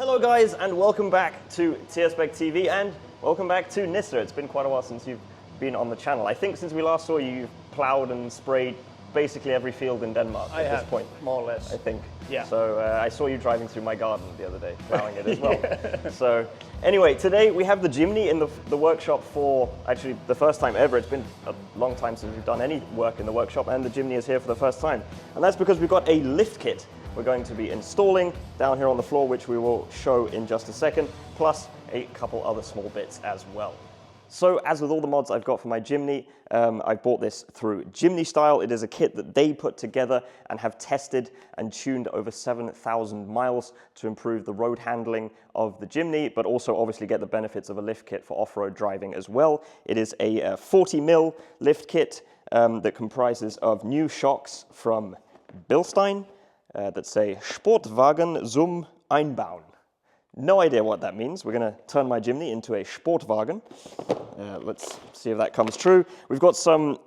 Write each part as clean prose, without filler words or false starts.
Hello guys, and welcome back to TSPEC TV, and welcome back to Nissa. It's been quite a while since you've been on the channel. I think since we last saw you, you've plowed and sprayed basically every field in Denmark at this point. More or less. I think. Yeah. So I saw you driving through my garden the other day, plowing it as well. So anyway, today we have the Jimny in the workshop for actually the first time ever. It's been a long time since we've done any work in the workshop, and the Jimny is here for the first time. And that's because we've got a lift kit we're going to be installing down here on the floor, which we will show in just a second, plus a couple other small bits as well. So as with all the mods I've got for my Jimny, I bought this through JimnyStyle. It is a kit that they put together and have tested and tuned over 7,000 miles to improve the road handling of the Jimny, but also obviously get the benefits of a lift kit for off-road driving as well. It is a 40mm lift kit that comprises of new shocks from Bilstein that say Sportwagen zum Einbauen. No idea what that means. We're going to turn my Jimny into a Sportwagen. Let's see if that comes true. We've got some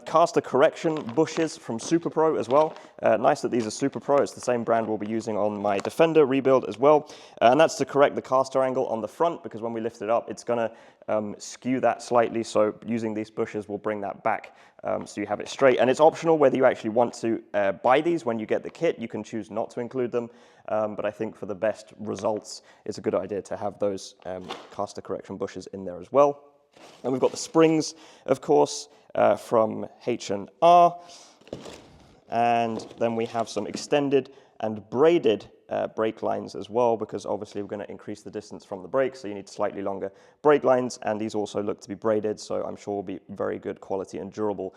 caster correction bushes from Super Pro as well. Nice that these are Super Pro. It's the same brand we'll be using on my Defender rebuild as well. And that's to correct the caster angle on the front, because when we lift it up, it's going to skew that slightly. So using these bushes will bring that back so you have it straight. And it's optional whether you actually want to buy these when you get the kit. You can choose not to include them. But I think for the best results, it's a good idea to have those caster correction bushes in there as well. And we've got the springs, of course, from H&R. And then we have some extended and braided brake lines as well, because obviously we're going to increase the distance from the brake, so you need slightly longer brake lines, and these also look to be braided, so I'm sure will be very good quality and durable,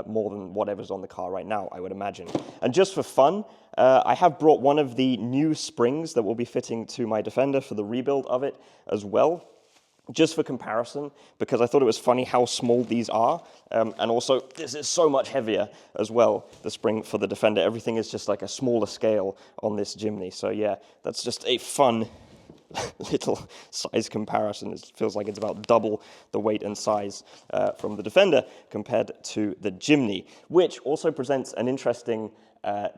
more than whatever's on the car right now, I would imagine. And just for fun, I have brought one of the new springs that will be fitting to my Defender for the rebuild of it as well, just for comparison, because I thought it was funny how small these are, and also this is so much heavier as well, the spring for the Defender. Everything is just like a smaller scale on this Jimny, so yeah, that's just a fun little size comparison. It feels like it's about double the weight and size from the Defender compared to the Jimny, which also presents an interesting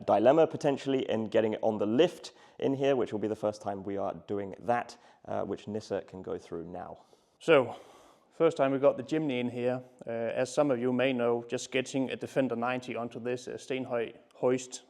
dilemma potentially in getting it on the lift in here, which will be the first time we are doing that, which Nissa can go through now. So, first time we got the Jimny in here. As some of you may know, just getting a Defender 90 onto this Stenhøj hoist,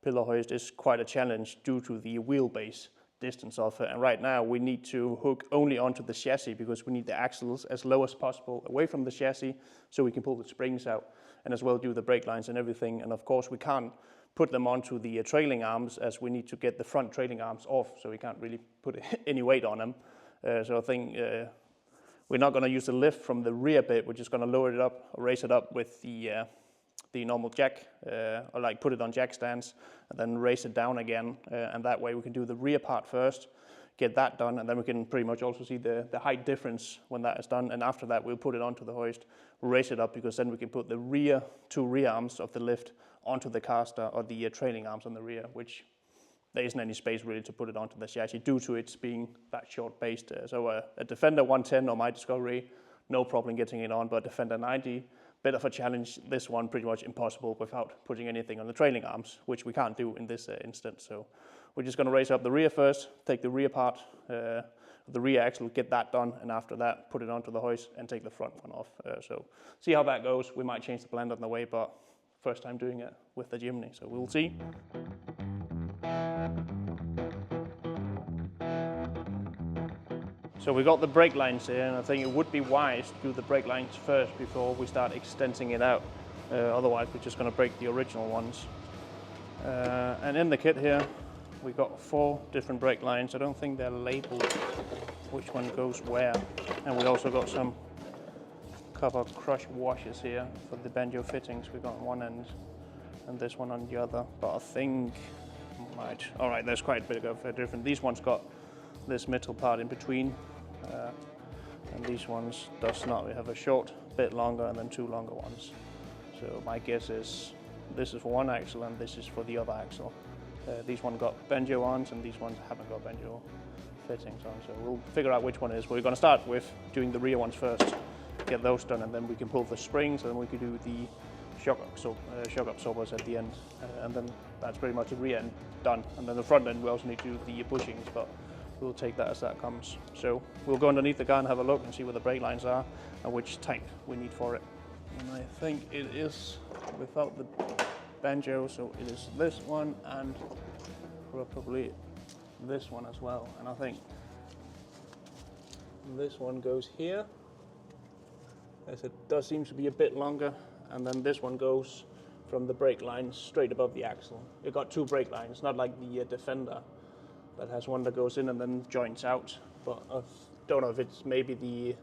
pillar hoist, is quite a challenge due to the wheelbase distance of it. And right now we need to hook only onto the chassis, because we need the axles as low as possible away from the chassis so we can pull the springs out, and as well do the brake lines and everything. And of course we can't put them onto the trailing arms, as we need to get the front trailing arms off, so we can't really put any weight on them. So I think we're not going to use the lift from the rear bit. We're just going to lower it up, or raise it up with the normal jack, or like put it on jack stands, and then raise it down again. And that way we can do the rear part first, get that done, and then we can pretty much also see the height difference when that is done. And after that we'll put it onto the hoist, raise it up, because then we can put the two rear arms of the lift onto the caster, or the trailing arms on the rear, which there isn't any space really to put it onto the chassis due to its being that short-based. So a Defender 110 or my Discovery, no problem getting it on, but Defender 90, bit of a challenge. This one pretty much impossible without putting anything on the trailing arms, which we can't do in this instance. So we're just going to raise up the rear first, take the rear part, the rear axle, get that done, and after that put it onto the hoist and take the front one off. So see how that goes. We might change the blend on the way, but first time doing it with the Jimny, so we'll see. So we got the brake lines here, and I think it would be wise to do the brake lines first before we start extending it out. Otherwise we're just going to break the original ones. And in the kit here we got 4 different brake lines. I don't think they're labeled which one goes where. And we also got some copper crush washers here for the banjo fittings. We got on one end and this one on the other, but I think all right, there's quite a bit of a difference. These ones got this metal part in between, and these ones does not. We have a short bit longer and then 2 longer ones. So my guess is this is for one axle and this is for the other axle. These ones got banjo arms and these ones haven't got banjo fittings on, so we'll figure out which one it is. We're going to start with doing the rear ones first, get those done, and then we can pull the springs, and then we can do the shock absorbers at the end, and then that's pretty much the rear end done. And then the front end we also need to do the bushings, but we'll take that as that comes. So we'll go underneath the car and have a look and see where the brake lines are and which type we need for it. And I think it is without the banjo, so it is this one and probably this one as well. And I think this one goes here, as it does seem to be a bit longer, and then this one goes from the brake lines straight above the axle. It got 2 brake lines, not like the Defender that has one that goes in and then joins out. But I don't know if it's maybe the...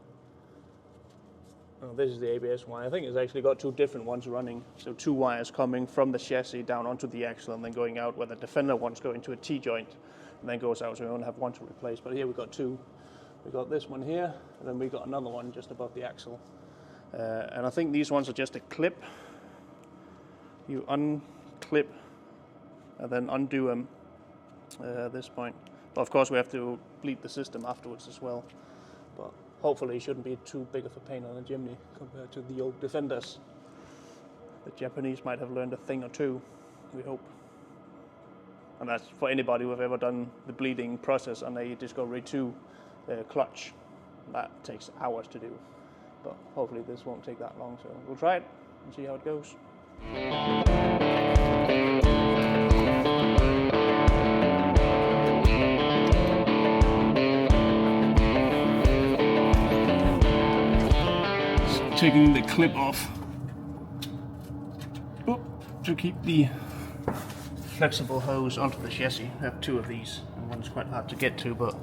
Oh, this is the ABS one. I think it's actually got 2 different ones running. So 2 wires coming from the chassis down onto the axle and then going out, where the Defender ones go into a T-joint and then goes out, so we only have one to replace. But here we've got 2. We've got this one here, and then we've got another one just above the axle. And I think these ones are just a clip. You unclip and then undo them at this point. But of course we have to bleed the system afterwards as well. But hopefully it shouldn't be too big of a pain on a Jimny compared to the old Defenders. The Japanese might have learned a thing or two, we hope. And that's for anybody who have ever done the bleeding process on a Discovery 2 clutch. That takes hours to do. But hopefully this won't take that long, so we'll try it and see how it goes. Taking the clip off to keep the flexible hose onto the chassis. I have 2 of these, and one's quite hard to get to, but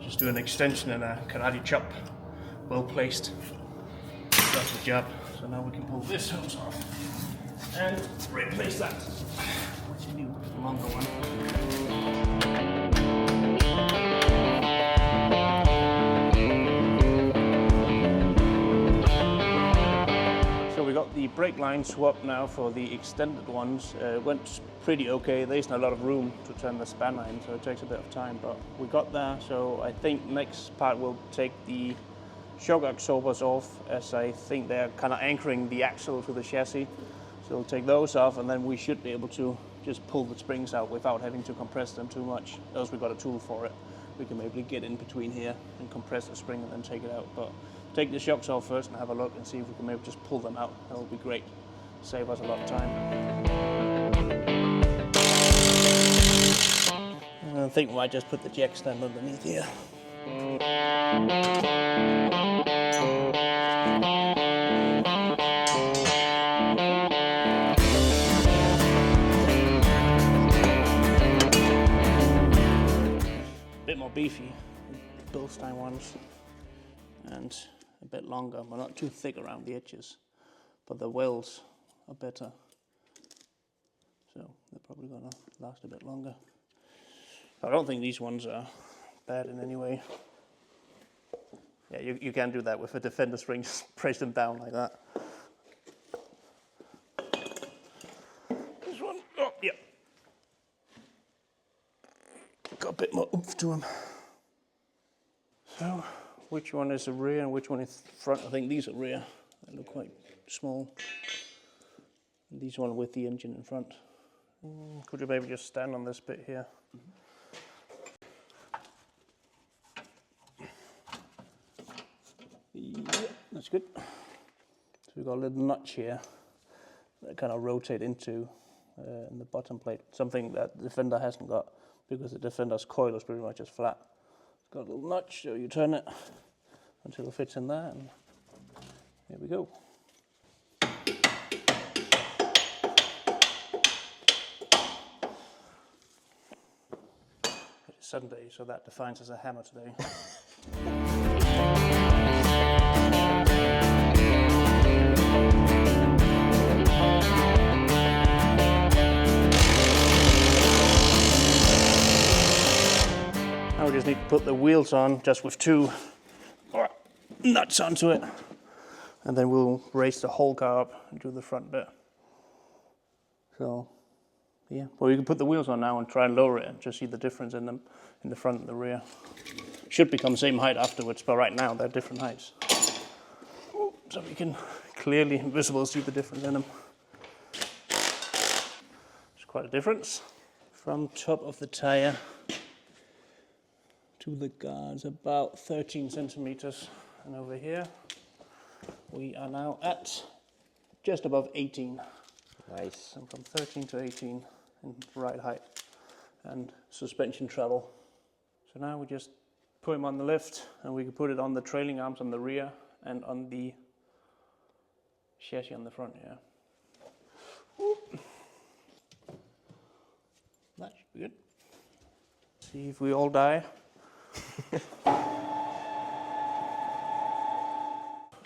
just do an extension and a karate chop, well placed. Does the job. So now we can pull this hose off and replace that with a new longer one. So we got the brake line swap now for the extended ones. Went pretty okay. There isn't a lot of room to turn the spanner in, so it takes a bit of time, but we got there. So I think next part we'll take the shock absorbers off, as I think they're kind of anchoring the axle to the chassis. So we'll take those off, and then we should be able to just pull the springs out without having to compress them too much. Else we've got a tool for it. We can maybe get in between here and compress the spring and then take it out. But take the shocks off first and have a look and see if we can maybe just pull them out. That would be great. Save us a lot of time. And I think we might just put the jack stand underneath here. Bit more beefy, the Bilstein ones, and a bit longer, but not too thick around the edges. But the welds are better, so they're probably gonna last a bit longer. I don't think these ones are bad in any way. Yeah, you can do that with a Defender spring, press them down like that. This one, oh, yeah. Got a bit more oomph to them. So, which one is the rear and which one is front? I think these are rear. They look quite small. And these one with the engine in front. Could you maybe just stand on this bit here? Yeah, that's good. So we've got a little notch here that kind of rotate into in the bottom plate. Something that the Defender hasn't got, because the Defender's coil is pretty much just flat. It's got a little notch, so you turn it until it fits in there, and here we go. It's Sunday, so that defines as a hammer today. Now we just need to put the wheels on, just with 2 nuts onto it, and then we'll raise the whole car up and do the front bit. So, yeah, well, you can put the wheels on now and try and lower it and just see the difference in them, in the front and the rear. Should become same height afterwards, but right now they're different heights. So we can clearly, visible, see the difference in them. There's quite a difference from top of the tire to the guards, about 13 centimeters. And over here, we are now at just above 18. Nice. And from 13 to 18 in ride height and suspension travel. So now we just put him on the lift, and we can put it on the trailing arms on the rear and on the chassis on the front, yeah. Whoop. That should be good. See if we all die.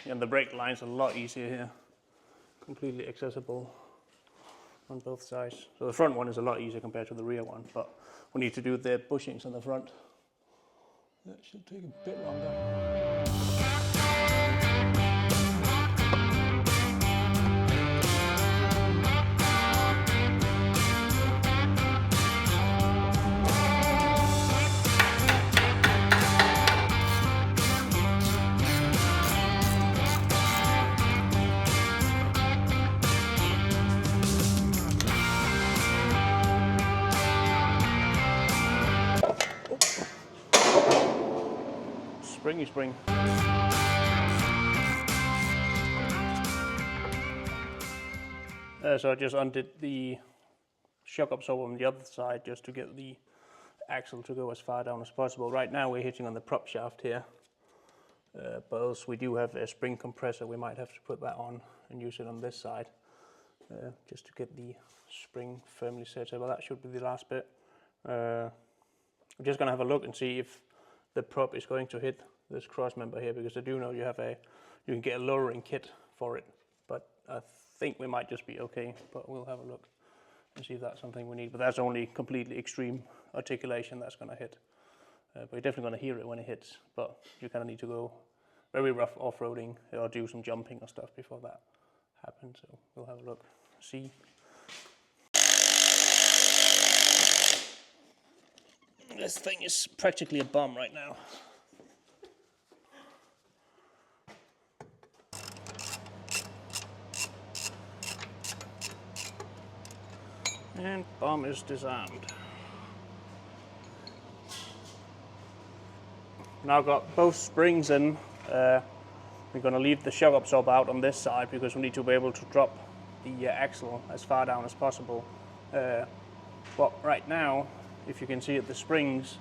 And the brake line's a lot easier here. Completely accessible on both sides. So the front one is a lot easier compared to the rear one, but we need to do the bushings on the front. That should take a bit longer. Springy spring. So I just undid the shock absorber on the other side just to get the axle to go as far down as possible. Right now we're hitting on the prop shaft here, but else we do have a spring compressor. We might have to put that on and use it on this side just to get the spring firmly set. But that should be the last bit. I'm just going to have a look and see if the prop is going to hit this cross member here, because I do know you can get a lowering kit for it, but I think we might just be okay, but we'll have a look and see if that's something we need. But that's only completely extreme articulation that's going to hit, but you're definitely going to hear it when it hits, but you kind of need to go very rough off-roading or do some jumping or stuff before that happens. So we'll have a look, see. This thing is practically a bomb right now. And bomb is disarmed. Now got both springs in. We're going to leave the shock absorber out on this side because we need to be able to drop the axle as far down as possible. But right now, if you can see it, the springs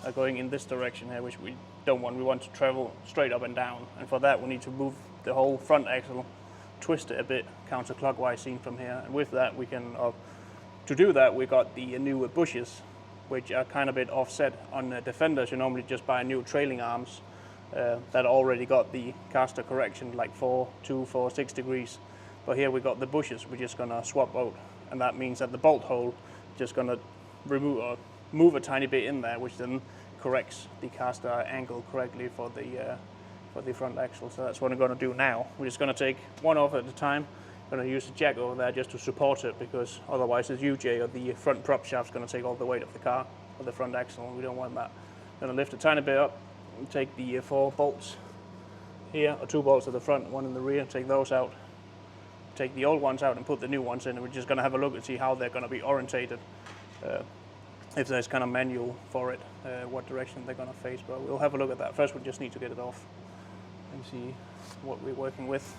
are going in this direction here, which we don't want. We want to travel straight up and down, and for that we need to move the whole front axle, twist it a bit counterclockwise seen from here, and with that we can, to do that we got the new bushes, which are kind of a bit offset. On Defenders you normally just buy new trailing arms that already got the caster correction like 4, 6 degrees, but here we got the bushes. We're just going to swap out, and that means that the bolt hole just going to move a tiny bit in there, which then corrects the caster angle correctly for the front axle. So that's what I'm going to do now. We're just going to take one off at a time. I'm going to use the jack over there just to support it, because otherwise the UJ or the front prop shaft is going to take all the weight of the car or the front axle, and we don't want that. I'm going to lift a tiny bit up and take the 4 bolts here, or 2 bolts at the front, 1 in the rear, take those out. Take the old ones out and put the new ones in, and we're just going to have a look and see how they're going to be orientated. If there's kind of manual for it, what direction they're going to face, but we'll have a look at that. First we just need to get it off and see what we're working with.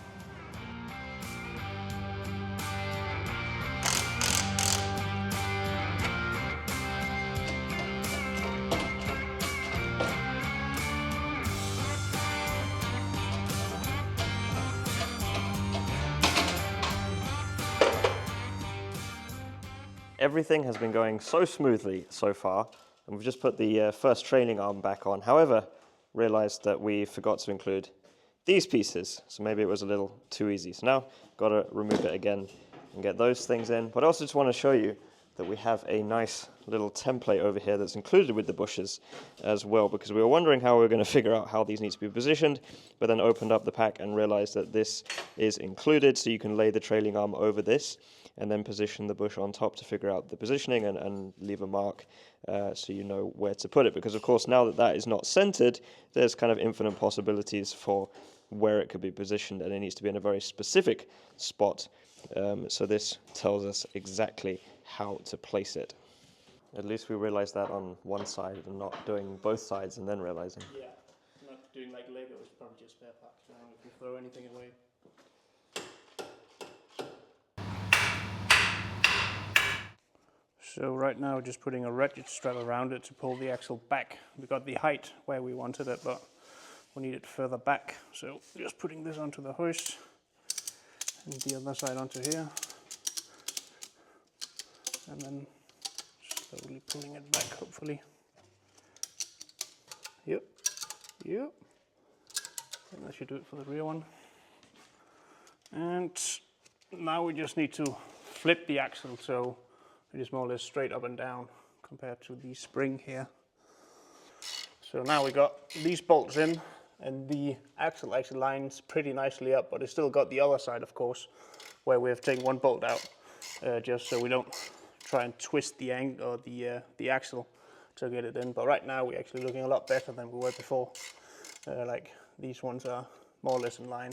Everything has been going so smoothly so far, and we've just put the first trailing arm back on. However, realized that we forgot to include these pieces, so maybe it was a little too easy. So now, got to remove it again and get those things in. But I also just want to show you that we have a nice little template over here that's included with the bushes as well, because we were wondering how we were going to figure out how these need to be positioned, but then opened up the pack and realized that this is included, so you can lay the trailing arm over this and then position the bush on top to figure out the positioning and leave a mark so you know where to put it. Because of course now that that is not centered, there's kind of infinite possibilities for where it could be positioned, and it needs to be in a very specific spot. So this tells us exactly how to place it. At least we realized that on one side and not doing both sides and then realizing. Yeah, not doing like Lego, it's probably just spare parts now if you throw anything away. So right now just putting a ratchet strap around it to pull the axle back. We got the height where we wanted it, but we need it further back. So just putting this onto the hoist and the other side onto here. And then slowly pulling it back, hopefully. Yep, yep. And that should do it for the rear one. And now we just need to flip the axle so it is more or less straight up and down compared to the spring here. So now we got these bolts in, and the axle actually lines pretty nicely up, but it's still got the other side, of course, where we have taken one bolt out, just so we don't try and twist the angle or the axle to get it in. But right now we're actually looking a lot better than we were before. Like these ones are more or less in line.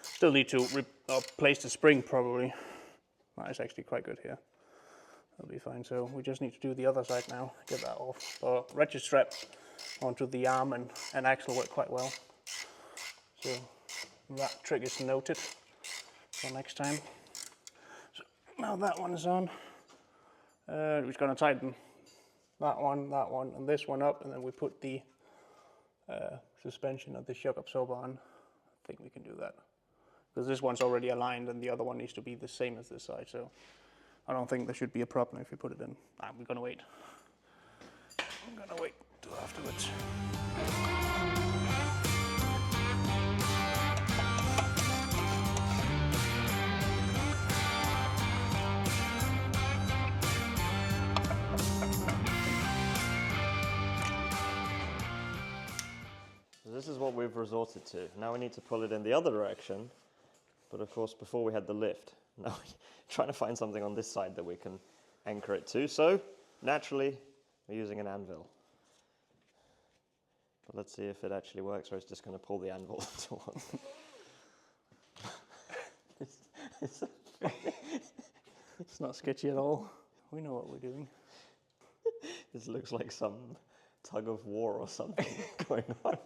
Still need to replace the spring probably. No, it's actually quite good here. That'll be fine. So we just need to do the other side now, get that off. So ratchet strap onto the arm and axle work quite well. So that trick is noted for next time. So now that one is on. We're just going to tighten that one, and this one up, and then we put the suspension of the shock absorber on. I think we can do that. Because this one's already aligned and the other one needs to be the same as this side, so I don't think there should be a problem if we put it in. We're gonna wait. I'm gonna wait till afterwards. This is what we've resorted to. Now we need to pull it in the other direction, but of course before we had the lift. Now we're trying to find something on this side that we can anchor it to, so naturally we're using an anvil. But let's see if it actually works, or it's just going to pull the anvil towards. It's not sketchy at all. We know what we're doing. This looks like some tug of war or something going on.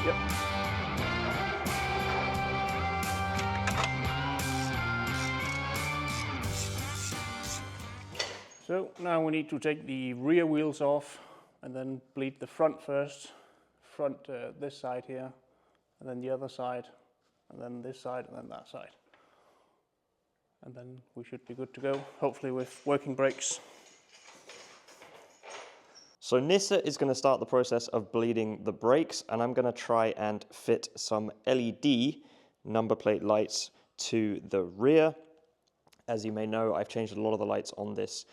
Yep. So now we need to take the rear wheels off and then bleed the front first. Front this side here, and then the other side, and then this side, and then that side. And then we should be good to go, hopefully with working brakes. So Nissa is going to start the process of bleeding the brakes, and I'm going to try and fit some LED number plate lights to the rear. As you may know, I've changed a lot of the lights on this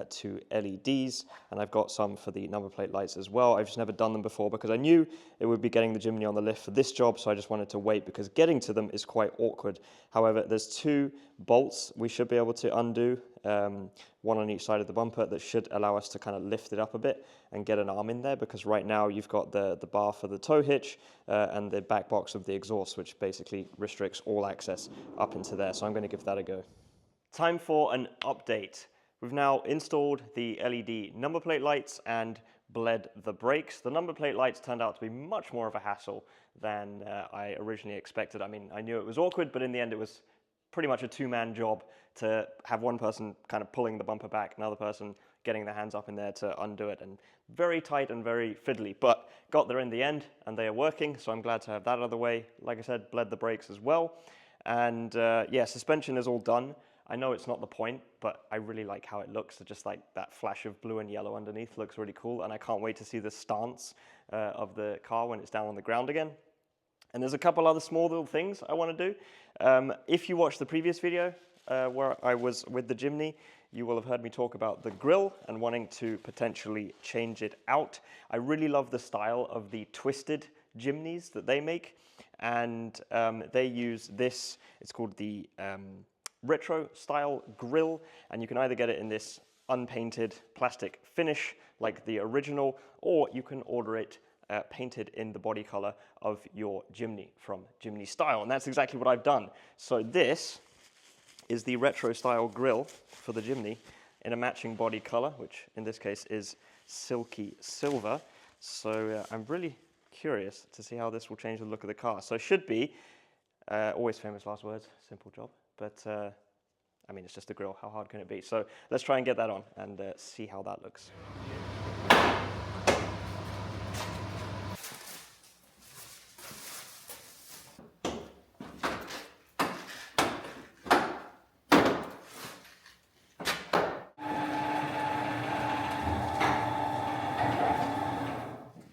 to LEDs, and I've got some for the number plate lights as well. I've just never done them before because I knew it would be getting the Jimny on the lift for this job, so I just wanted to wait because getting to them is quite awkward. However, there's 2 bolts we should be able to undo, one on each side of the bumper, that should allow us to kind of lift it up a bit and get an arm in there, because right now you've got the bar for the tow hitch and the back box of the exhaust, which basically restricts all access up into there. So I'm going to give that a go. Time for an update. We've now installed the LED number plate lights and bled the brakes. The number plate lights turned out to be much more of a hassle than I originally expected. I mean, I knew it was awkward, but in the end it was pretty much a 2-man job to have one person kind of pulling the bumper back, another person getting their hands up in there to undo it, and very tight and very fiddly, but got there in the end and they are working, so I'm glad to have that out of the way. Like I said, bled the brakes as well. And yeah, suspension is all done. I know it's not the point, but I really like how it looks. So just like that flash of blue and yellow underneath looks really cool, and I can't wait to see the stance of the car when it's down on the ground again. And there's a couple other small little things I want to do. If you watched the previous video where I was with the Jimny, you will have heard me talk about the grille and wanting to potentially change it out. I really love the style of the twisted Jimnys that they make, and they use this. It's called the retro style grille, and you can either get it in this unpainted plastic finish like the original, or you can order it painted in the body color of your Jimny from JimnyStyle, and that's exactly what I've done. So this is the retro style grille for the Jimny in a matching body color, which in this case is silky silver. So I'm really curious to see how this will change the look of the car. So it should be, always famous last words, simple job, but I mean, it's just a grille, how hard can it be? So let's try and get that on and see how that looks.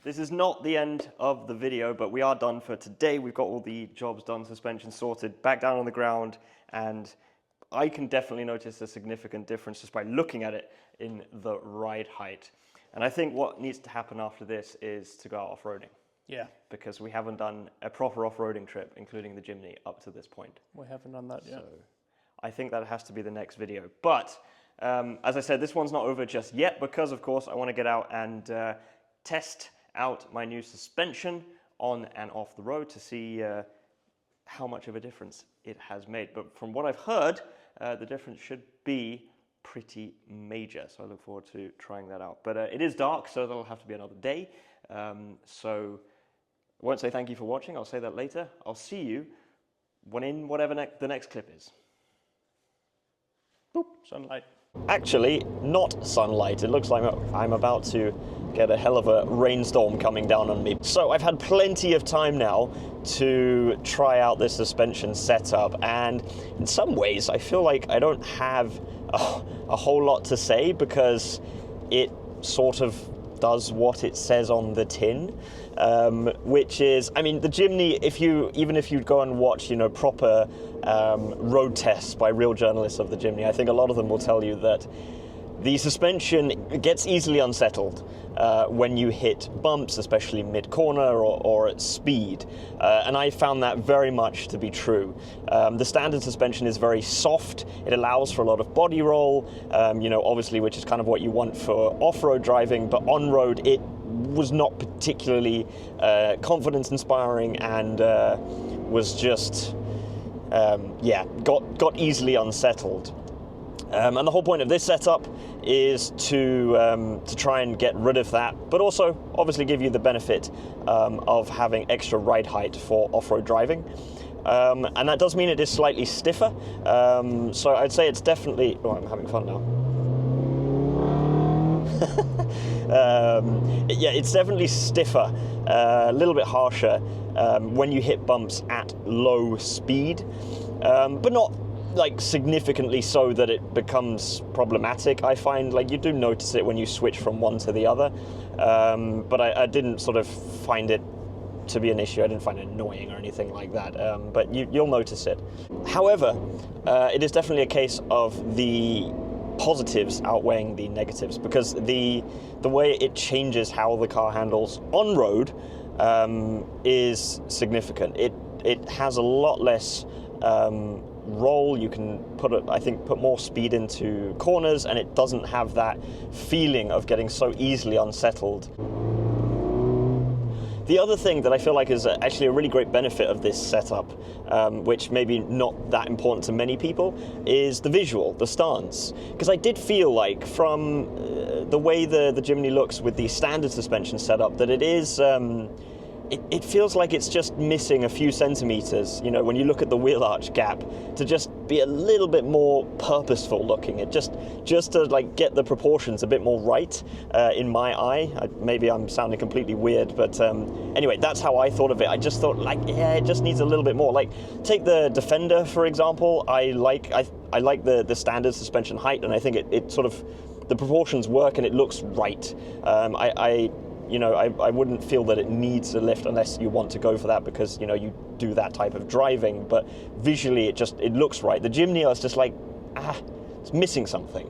This is not the end of the video, but we are done for today. We've got all the jobs done, suspension sorted, back down on the ground, and I can definitely notice a significant difference just by looking at it in the ride height. And I think what needs to happen after this is to go out off-roading. Yeah. Because we haven't done a proper off-roading trip, including the Jimny, up to this point. We haven't done that yet. So I think that has to be the next video. But as I said, this one's not over just yet because, of course, I want to get out and test out my new suspension on and off the road to see how much of a difference it has made. But from what I've heard, the difference should be pretty major. So I look forward to trying that out. But it is dark, so that'll have to be another day. So I won't say thank you for watching. I'll say that later. I'll see you in whatever the next clip is. Boop, sunlight. Actually, not sunlight. It looks like I'm about to get a hell of a rainstorm coming down on me. So I've had plenty of time now to try out this suspension setup, and in some ways I feel like I don't have a whole lot to say because it sort of does what it says on the tin, which is, I mean, the Jimny, even if you go and watch, proper road tests by real journalists of the Jimny, I think a lot of them will tell you that the suspension gets easily unsettled when you hit bumps, especially mid-corner or at speed. And I found that very much to be true. The standard suspension is very soft. It allows for a lot of body roll, obviously, which is kind of what you want for off-road driving, but on-road it was not particularly confidence-inspiring and was just, got easily unsettled. And the whole point of this setup is to try and get rid of that, but also obviously give you the benefit of having extra ride height for off-road driving. And that does mean it is slightly stiffer. So I'd say it's definitely... Oh, I'm having fun now. Yeah, it's definitely stiffer, a little bit harsher when you hit bumps at low speed, but not like significantly so that it becomes problematic. I find like you do notice it when you switch from one to the other, but I didn't sort of find it to be an issue. I didn't find it annoying or anything like that, but you'll notice it. However, it is definitely a case of the positives outweighing the negatives, because the way it changes how the car handles on road is significant. It has a lot less roll. You can put more speed into corners, and it doesn't have that feeling of getting so easily unsettled. The other thing that I feel like is actually a really great benefit of this setup, which maybe not that important to many people, is the visual, the stance. Because I did feel like from the way the Jimny looks with the standard suspension setup that it is, it feels like it's just missing a few centimeters, when you look at the wheel arch gap, to just be a little bit more purposeful looking. It just to like get the proportions a bit more right in my eye. Maybe I'm sounding completely weird, but anyway, that's how I thought of it. I just thought it just needs a little bit more. Like take the Defender, for example. I like the standard suspension height, and I think it sort of, the proportions work and it looks right. I wouldn't feel that it needs a lift unless you want to go for that because, you do that type of driving, but visually it looks right. The Jimny, I was just like, it's missing something.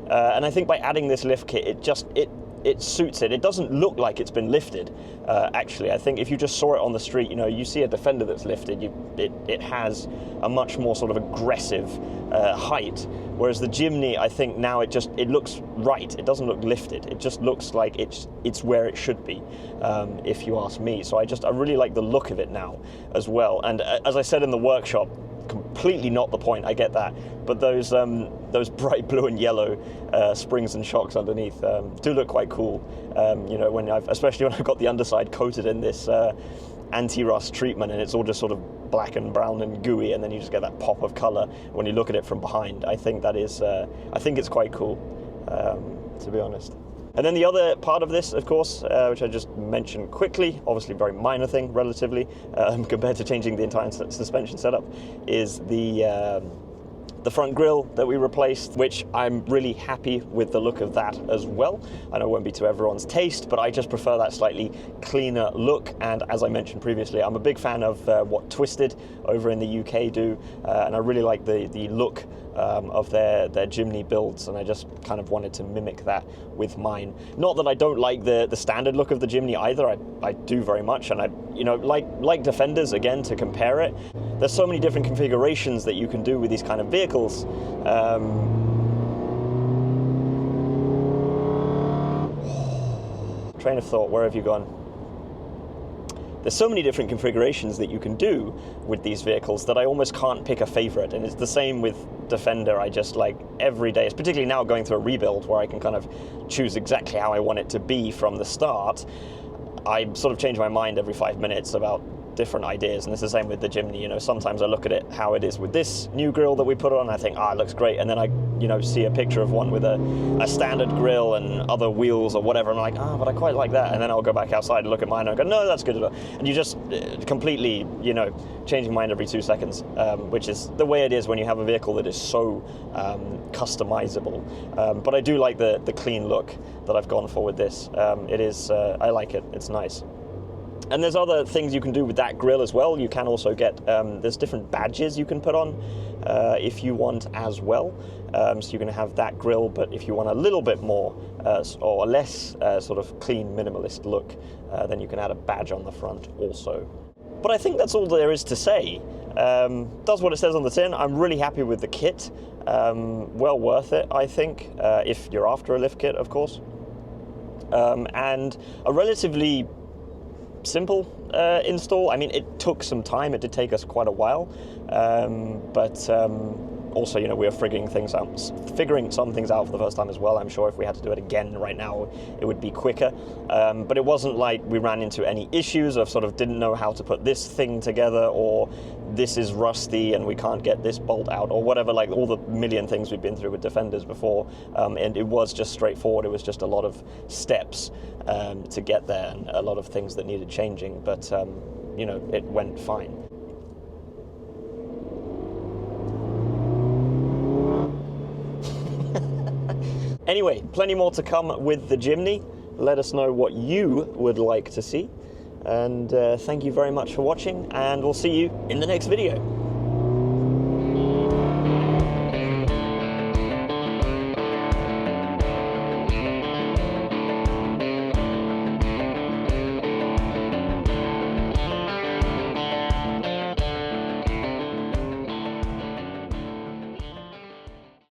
And I think by adding this lift kit, it suits it. It doesn't look like it's been lifted, actually. I think if you just saw it on the street, you know, you see a Defender that's lifted, it has a much more sort of aggressive height, whereas the Jimny, I think now it looks right. It doesn't look lifted. It just looks like it's where it should be, if you ask me. So I really like the look of it now as well. And as I said in the workshop, completely not the point, I get that, but those bright blue and yellow springs and shocks underneath do look quite cool. You know, especially when I've got the underside coated in this anti-rust treatment, and it's all just sort of black and brown and gooey, and then you just get that pop of color when you look at it from behind. I think that is, I think it's quite cool, to be honest. And then the other part of this, of course, which I just mentioned quickly, obviously very minor thing relatively, compared to changing the entire suspension setup, is the front grille that we replaced, which I'm really happy with the look of that as well. I know it won't be to everyone's taste, but I just prefer that slightly cleaner look. And as I mentioned previously, I'm a big fan of what Twisted over in the UK do, and I really like the look of their Jimny builds, and I just kind of wanted to mimic that with mine. Not that I don't like the standard look of the Jimny either. I do very much, and I, you know, like Defenders, again, to compare it, there's so many different configurations that you can do with these kind of vehicles. Train of thought, where have you gone? There's so many different configurations that you can do with these vehicles that I almost can't pick a favorite, and it's the same with Defender. I just like every day, particularly now going through a rebuild where I can kind of choose exactly how I want it to be from the start. I sort of change my mind every 5 minutes about different ideas, and it's the same with the Jimny. You know, sometimes I look at it how it is with this new grille that we put on, and I think, it looks great, and then I, you know, see a picture of one with a standard grille and other wheels or whatever, and I'm like, but I quite like that, and then I'll go back outside and look at mine and go, no, that's good enough. And you just completely, you know, change your mind every 2 seconds, which is the way it is when you have a vehicle that is so customizable. But I do like the clean look that I've gone for with this. It is, I like it, it's nice. And there's other things you can do with that grille as well. You can also get, there's different badges you can put on if you want as well. So you can have that grille, but if you want a little bit more or less sort of clean, minimalist look, then you can add a badge on the front also. But I think that's all there is to say. Does what it says on the tin. I'm really happy with the kit. Well worth it, I think, if you're after a lift kit, of course. And a relatively simple install. I mean, it took some time. It did take us quite a while, but also, you know, we were figuring some things out for the first time as well. I'm sure if we had to do it again right now, it would be quicker. But it wasn't like we ran into any issues of sort of didn't know how to put this thing together, or this is rusty and we can't get this bolt out, or whatever, like all the million things we've been through with Defenders before. And it was just straightforward. It was just a lot of steps to get there, and a lot of things that needed changing, but you know, it went fine. Anyway, plenty more to come with the Jimny. Let us know what you would like to see, and thank you very much for watching, and we'll see you in the next video.